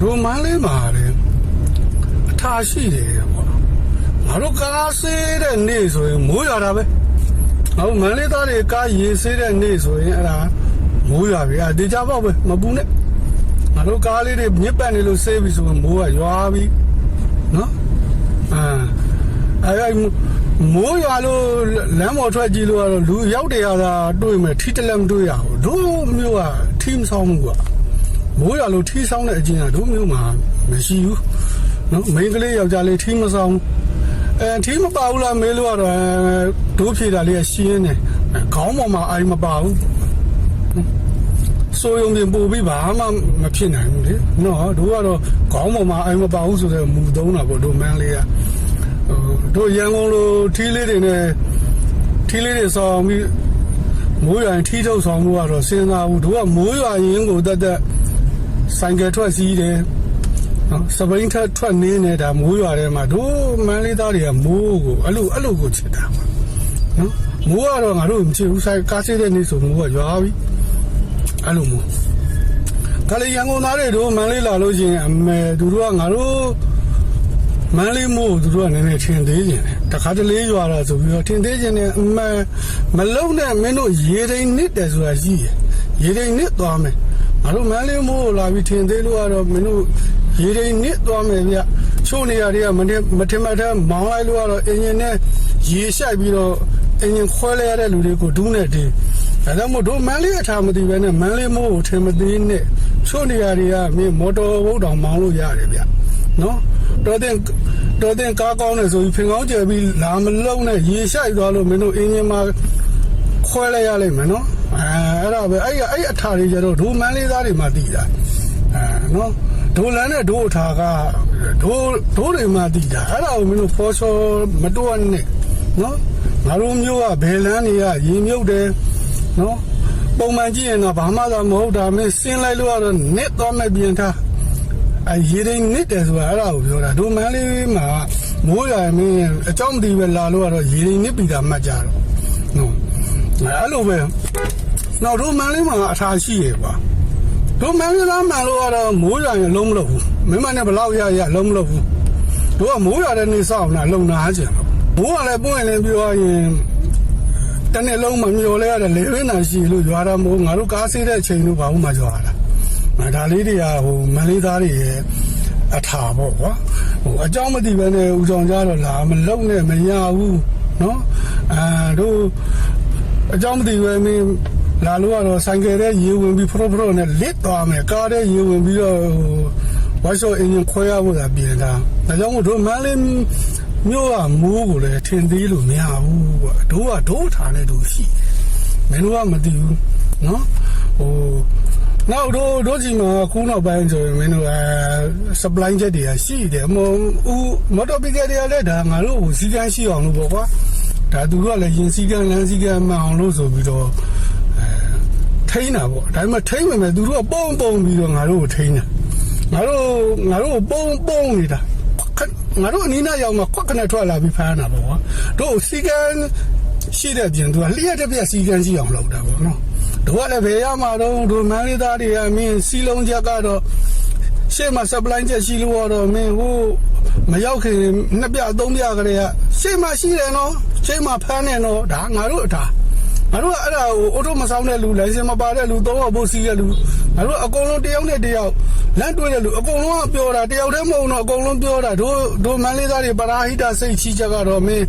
တို့မန်းလေးမှာလေအထားရှိတယ်ပေါ့ငါတို့ကားဆေးတဲ့နေ့ဆိုရင်မိုးရွာတာပဲငါတို့မန်းလေးသားတွေကားရေဆေးတဲ့နေ့ဆိုရင်အဲ့ဒါမိုးရွာပြီတေချာပေါ့ပဲမပူနဲ့ငါတို့ကားလေးတွေမြစ်ပတ်နေလို့ဆေးပြီဆိုရင်မိုးကရွာပြီနော်အဲ့မိုးရွာလို့လမ်းပေါ်ထွက်ကြည့်လို့ကတော့လူရောက်တယ်ရတာတွေ့မယ်ထီတလက်မတွေ့ရဘူးတို့မျိုးကထီမဆောင်ဘူးကွာမိုးရွာလို့ထီဆောင်တဲ့အကျဉ်းကတို့မျိုးမှာမရှိဘူးနော်မိန်းကလေးယောက်ျားလေးထီမဆောင်ထီမပါဘူးလားမေးလို့ကတော့တို့ဖြေတာလေးရှင်းနေခေါင်းပေါ်မှာအိုင်မပါဘူးဆိုရုံပြင်ပို့ပြီးဘာမှမဖြစ်နိုင်ဘူးလေနော်တို့ကတော့ခေါင်းပေါ်မှာအိုင်မပါဘူးဆိုတော့မူသုံးတာပေါ့တို့မန်းလေးကတို့ရန်ကုန်လိုထီးလေးတွေဆောင်ပြီးမိုးရွာရင်ထီးထုတ်ဆောင်လို့ကတော့စဉ်းစားဘူးတို့ကမိုးရွာရင်ကိုတက်ဆိုင်ကယ်ထွက်စီးတယ်နော်စပိန်ထွက်နေနေတာမိုးရွာထဲမှာတို့မန်းလေးသားတွေကမိုးကိုအဲ့လိုကိုချစ်တာပါနော်မိုးကတော့ငါတို့မချစ်ဘူးဆိုင်ကားဆေးတဲ့နေ့ဆိုမိုးကရွာပြီအဲ့လိုမိုးကလေးရန်ကုန်သားတွေတို့မန်းလေးလာလို့ရှိရင်အမေတို့ကငါတို့မန်းလေးမို့သူတို့ကနည်းနည်းထင်သေးခြင်းတယ်တခါတလေရွာတာဆိုပြီးတော့ထင်သေးခြင်းနဲ့မလုံးနဲ့မင်းတို့ရေတိန်နစ်တယ်ဆိုတာရှိရရေတိန်နစ်သွားမယ်ငါတို့မန်းလေးမို့လာပြီးထင်သေးလို့ကတော့မင်းတို့ရေတိန်နစ်သွားမယ်ဗျချို့နေရာတွေကမထင်မှတ်တဲ့မောင်းလိုက်လို့ကတော့အင်ဂျင်နဲ့ရေရှိုက်ပြီးတော့အင်ဂျင်ခွဲလိုက်ရတဲ့လူတွေကိုဒူးနဲ့တင်းဒါကြောင့်မို့တို့မန်းလေးအထာမသိပဲနဲ့မန်းလေးမို့ကိုထင်မသေးနဲ့ချို့နေရာတွေကမင်းမော်တော်ဘုတ်တောင်မောင်းလို့ရတယ်ဗျနော်တော်တဲ့ကားကောင်းနေဆိုပြီးဖင်ကောင်းကျယ်ပြီးလာမလုံးနဲ့ရေရှိုက်သွားလို့မင်းတို့အင်းကြီးမှာခွဲလိုက်ရလိမ့်မယ်နော်အဲ့ဒါပဲအဲ့အထာတွေကျတော့ဒိုမန်းလေးသားတွေမှတည်တာနော်ဒိုလန်းနဲ့ဒိုအထာကဒိုတွေမှတည်တာအဲ့ဒါကိုမင်းတို့ဖော်ချောမတွန်းနဲ့နော်ငါတို့မျိုးကဘယ်လန်းတွေကရေမြုပ်တယ်နော်ပုံမှန်ကြည့်ရင်တော့ဘာမှသာမဟုတ်တာမင်းဆင်းလိုက်လို့ကတော့နစ်သွားမဲ့ပြင်ထားရေတိန်နစ်တယ်ဆိုတာအဲ့ဒါကိုပြောတာဒိုမန်းလေးမှာမိုးရွာမင်းအကြောင်းမတည်ပဲလာလို့ကတော့ရေတိန်နစ်ပြီးတာမှတ်ကြတော့နော်အဲ့လိုပဲနောက်ဒိုမန်းလေးမှာအထာရှိရပါဒိုမန်းလေးသားမှန်လို့ကတော့မိုးရွာရင်လုံးမလို့ဘူးမင်းမနဲ့ဘလောက်ရလုံးမလို့ဘူးတို့ကမိုးရွာတဲ့နေ့စောင့်တာလုံနာကြတယ်မိုးကလည်းပွင့်ရင်ပြောရင်တနေ့လုံးမမျောလဲရတယ်လေဝင်းနာရှိလို့ရွာတာမို့ငါတို့ကားဆေးတဲ့အချိန်တို့ဘာမှမကြွားတာဒါလေးတွေကမန်းလေးသားတွေရဲ့အထာပေါ့ကွာအကြောင်းမသိဘဲနဲ့ဦးဆောင်ကြတော့လာမလုံနဲ့မရဘူးနော်တို့အကြောင်းမသိပဲမင်းလာလို့ကတော့ဆိုင်ကယ်ထဲရေဝင်ပြီးဖရိုနဲ့လစ်သွားမယ်ကားထဲရေဝင်ပြီးတော့ဝိုက်ဆော့အင်ဂျင်ခွဲရဖို့သာပြင်တာဒါကြောင့်မို့တို့မန်းလေးမျိုးကမိုးကိုလည်းထင်သေးလို့မရဘူးကွာတို့ထားနေတို့ရှိမင်းတို့ကမသိဘူးနော်နောက်တို့ကြီးမှာခုနောက်ပိုင်းဆိုရင်မင်းတို့supply ချက်တွေကရှိတယ်မော်တော်ဘီကယ်တွေကလည်းဒါငါတို့စီကန်းရှိအောင်လို့ပေါ့ကွာဒါသူတို့ကလည်းရင်စီကန်းလမ်းစီကန်းမှအောင်လို့ဆိုပြီးတော့ထိန်းတာပေါ့ဒါပေမဲ့ထိန်းမယ်သူတို့ကပုံပြီးတော့ငါတို့ကိုထိန်းတယ်ငါတို့ပုံနေတာငါတို့အနီးနားရောက်မှာခွက်ခနဲ့ထွက်လာပြီးဖမ်းတာပေါ့ကွာတို့စီကန်းရှိတဲ့ပြင်သူကလျှက်တစ်ပြက်စီကန်းရှိအောင်လုပ်တာပေါ့နော်တို့ကလည်းဘယ်ရမှာတော့တို့မန်းလေးသားတွေကမင်းစီလုံးချက်ကတော့ရှေ့မှာ supply ချက်ရှိလို့တော့မင်းမရောက်ခင်နှစ်ပြသုံးပြကလေးကရှေ့မှာရှိတယ်နော်ရှေ့မှာဖမ်းနေတော့ဒါငါတို့အထာငါတို့ကအဲ့ဒါကိုအော်တိုမဆောင်တဲ့လူလိုင်စင်မပါတဲ့လူတော့ဖို့စီးတဲ့လူငါတို့အကုန်လုံးတယောက်နဲ့တယောက်လမ်းတွေ့တဲ့လူအကုန်လုံးကပြောတာတယောက်တည်းမဟုတ်တော့အကုန်လုံးပြောတာတို့မန်းလေးသားတွေပရာဟိတစိတ်ချီချက်ကတော့မင်း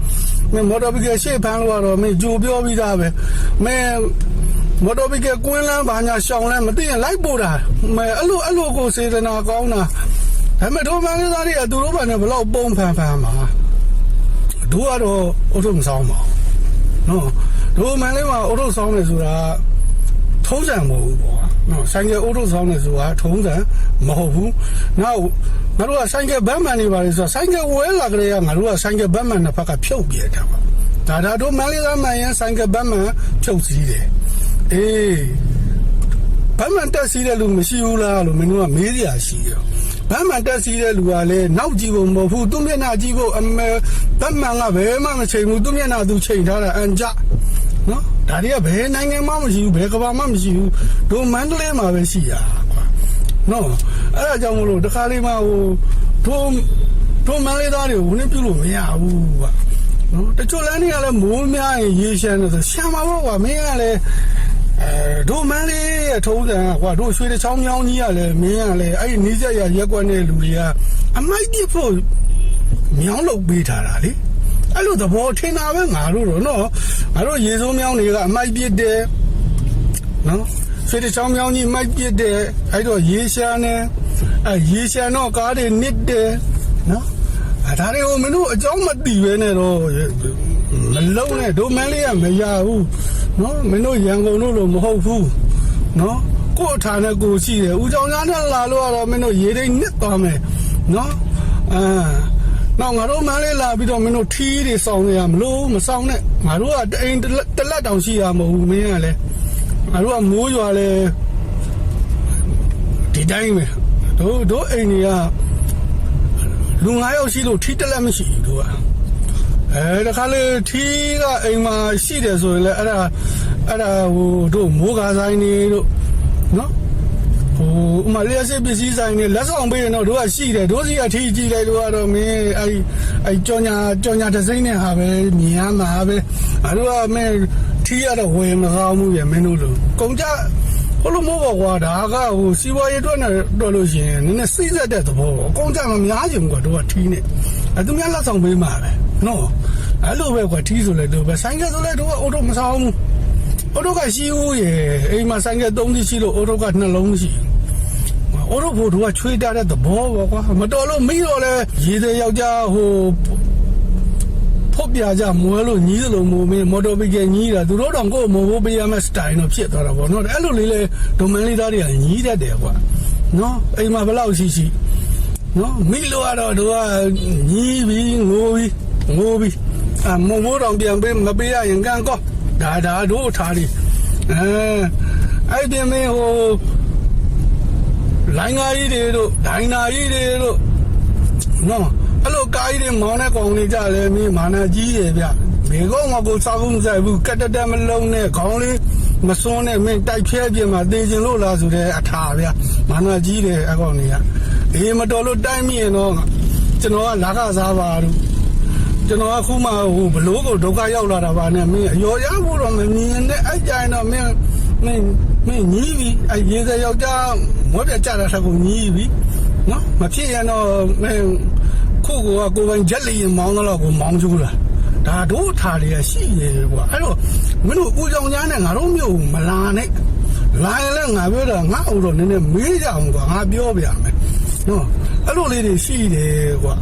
မော်တော်ဘီကယ်ရှေ့ဖမ်းလို့ကတော့မင်းကြိုပြောပြီးသားပဲမင်းမော်တော်ဘီကယ်ကွင်းလမ်းဘာညာရှောင်းလမ်းမသိရင်လိုက်ပို့တာအဲ့လိုကိုစေတနာကောင်းတာဒါပေမဲ့တို့မန်းလေးသားတွေကသူတို့ဘာနဲ့ဘလောက်ပုံဖန်မှာတို့ကတော့အော်တိုမဆောင်ပါဘူးနော်တို့မန်းလေးမှာအော်တိုဆောင်နေဆိုတာထုံးစံမဟုတ်ဘူးပေါ့နော်ဆိုင်ကယ်အော်တိုဆောင်နေဆိုတာထုံးစံမဟုတ်ဘူးနောက်ငါတို့ကဆိုင်ကယ်ဘတ်မန်နေပါလေဆိုတော့ဆိုင်ကယ်ဝဲလာကြတဲ့ကငါတို့ကဆိုင်ကယ်ဘတ်မန်တစ်ဖက်ကဖြုတ်ပြတာပါဒါတို့မန်းလေးသားမှန်ရင်ဆိုင်ကယ်ဘတ်မန်ဖြုတ်စည်းတယ်ဘတ်မန်တက်စီးတဲ့လူမရှိဘူးလားလို့မင်းတို့ကမေးစရာရှိရောဘတ်မန်တက်စီးတဲ့လူကလည်းနောက်ကြည့်ဖို့မဟုတ်ဘူးသူ့မျက်နှာကြည့်ဖို့ဘတ်မန်ကဘယ်မှမချိန်ဘူးသူ့မျက်နှာသူချိန်ထားတာအန်ကြနော်ဒါတွေကဘယ်နိုင်ငံမှမရှိဘူးဘယ်ကမ္ဘာမှမရှိဘူးတို့မန္တလေးမှာပဲရှိရကွာ နော်အဲ့ဒါကြောင့်မလို့တခါလေးမှဟိုတို့မန်လေးသားတွေကိုဝင်ပြုလို့မရဘူးကွာနော်တချို့လမ်းတွေကလည်းမိုးများရင်ရေရှမ်းတယ်ဆိုရှာမှာပေါ့ကွာမင်းကလည်းတို့မန်းလေးရဲ့ထုံးစံကွာတို့ရွှေတချောင်းမြောင်းကြီးကလည်းမင်းကလည်းအဲ့ဒီနီးစက်ရရက်ကွက်တဲ့လူတွေကအမိုက်ပြဖို့မြောင်းလုပ်ပေးထားတာလေအဲ့လိုသဘောထင်တာပဲငါတို့တော့နော်ငါတို့ရေစိုးမြောင်းတွေကအမိုက်ပြတယ်နော်ရွှေတချောင်းမြောင်းကြီးမိုက်ပြတယ်အဲ့တော့ရေရှမ်းနဲ့ရေရှမ်းတော့ကားတွေနစ်တယ်နော်ဒါတွေကိုမင်းတို့အကြောင်းမသိပဲနဲ့တော့မလုံးနဲ့တို့မန်းလေးကမရဘူးနော်မင်းတို့ရန်ကုန်တို့လိုမဟုတ်ဘူးနော်ကို့အထာနဲ့ကိုရှိတယ်ဦးကြောင်သားနဲ့လာလို့ကတော့မင်းတို့ရေတိတ်နစ်သွားမယ်နော်နောက်ငါတို့မန်းလေးလာပြီးတော့မင်းတို့ထီးတွေစောင်းနေရမလို့မစောင်းနဲ့ငါတို့ကအိမ်တလက်တောင်ရှိရမဟုတ်ဘူးမင်းကလည်းငါတို့ကမိုးရွာလဲဒီတိုင်းပဲတို့အိမ်တွေကလူ9ယောက်ရှိလို့ထီးတက်လက်မရှိဘူးတို့ကတခါလေထီးကအိမ်မှာရှိတယ်ဆိုရင်လည်းအဲ့ဒါဟိုတို့မိုးကားဆိုင်နေတို့နော်ဟိုဥမာလျှက်စစ်ပစ္စည်းဆိုင်နေလက်ဆောင်ပေးရင်တော့တို့ကရှိတယ်တို့စီကထီးကြည့်လိုက်လို့ကတော့မင်းအဲ့ကြောညာတစ်စိမ့်နဲ့ဟာပဲမြင်ရမှာပဲအဲ့တို့ကမင်းထီးရတော့ဝယ်မကောင်းဘူးပြမင်းတို့လို့ကုန်ကြဘလို့မို့ပေါ့ကွာဒါကဟိုစီးပွားရေးအတွက်နဲ့တော်လို့ရှိရင်နည်းနည်းစိတ်ဆက်တဲ့သဘောပေါ့အကုန်ကြမများချင်ဘူးကွာတို့ကထီးနဲ့သူများလက်ဆောင်ပေးမှာပဲနော်အဲ့လိုပဲကွာထီးဆိုလဲတို့ပဲဆိုင်ကဆိုလဲတို့ကအိုတိုမဆောင်ဘူးအိုတိုကရှိဦးရဲ့အိမ်မှာဆိုင်က3စီးရှိလို့အိုတိုက2လုံးရှိအိုတိုဖို့တို့ကချွေးတာတဲ့သဘောပေါ့ကွာမတော်လို့မိတော့လဲရေတဲ့ယောက်ျားဟိုဖို့ပြကြမွဲလို့ညီးစလုံးမိုးမင်းမော်တော်ဘိကညီးတာသူတို့တော့ကိုယ်မိုးဖို့ပေးရမယ့်စတိုင်တော့ဖြစ်သွားတာပေါ့နော်အဲ့လိုလေးလေဒိုမန်လေးသားတွေကညီးတတ်တယ်ကွာနော်အိမ်မှာဘယ်လောက်ရှိနော်မိလို့ကတော့တို့ကညီးပြီးငိုပြီးမိုးတော်ပြန်ပေးမပေးရရင်ကန်ကောဒါတို့ထားလိအဲ့ဒီမင်းဟိုလိုင်းကားကြီးတွေတို့ဒိုင်နာကြီးတွေတို့နော်အဲ့လိုကားကြီးတွေမောင်းတဲ့ကောင်တွေကြလဲမင်းမာနာကြီးရဗျဘေကောမကိုစားဘူးမဆိုင်ဘူးကတက်မလုံးနဲ့ခေါင်းလေးမစွန်းနဲ့မင်းတိုက်ဖြဲပြင်မှာတေချင်လို့လားဆိုတဲ့အထာဗျမာနာကြီးတယ်အကောင်တွေကအေးမတော်လို့တိုက်မိရင်တော့ကျွန်တော်ကလာခစားပါလို့ကျွန်တော်ကခုမှဟိုဘလို့ကိုဒုက္ခရောက်လာတာပါနဲ့မင်းအရော်ရဖို့တော့မမြင်နဲ့အဲ့ကြရင်တော့မင်းညီးပြီအဲ့ရေစယောက်ျားမွေးပြကြတာထက်ကိုညီးပြီနော်မဖြစ်ရင်တော့မင်းခုကိုပိုင်ဂျက်လီမောင်းတော့ကိုမောင်းကျူးလာဒါတို့ထားရရှိရေကွာအဲ့တော့မင်းတို့ဦးကြောင်ကြားနဲ့ငါတို့မျိုးမလာနဲ့လာရင်လည်းငါပြောတာငါ့အိုတော့နည်းနည်းမေးကြအောင်ကွာငါပြောပြမယ်နော်အဲ့လိုလေးတွေရှိတယ်ကွာ